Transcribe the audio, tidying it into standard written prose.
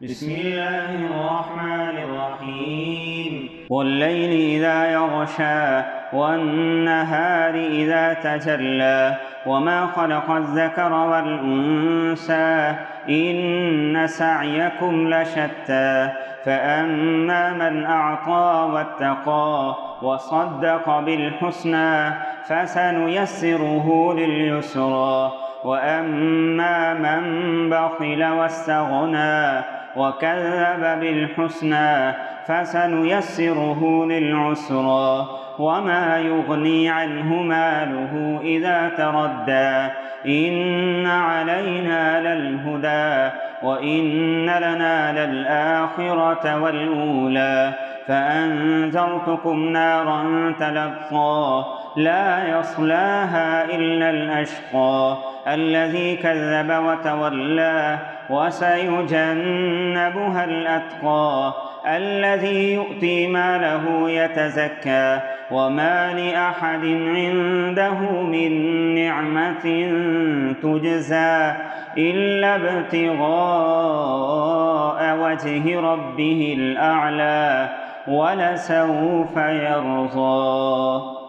بسم الله الرحمن الرحيم والليل إذا يغشى والنهار إذا تجلى وما خلق الذكر والأنثى إن سعيكم لشتى فأما من أعطى واتقى وصدق بالحسنى فسنيسره لليسرى وأما من بخل واستغنى وكذب بالحسنى فسنيسره للعسرى وما يغني عنه ماله إذا تردى إن علينا للهدى وإن لنا للآخرة والأولى فأنذرتكم نارا تلظى لا يصلاها إلا الأشقى الذي كذب وتولى وسيجنبها الأتقى الذي يؤتي ماله يتزكى وما لأحد عنده من نعمة تجزى إلا ابتغاء وجه ربه الأعلى ولسوف يرضى.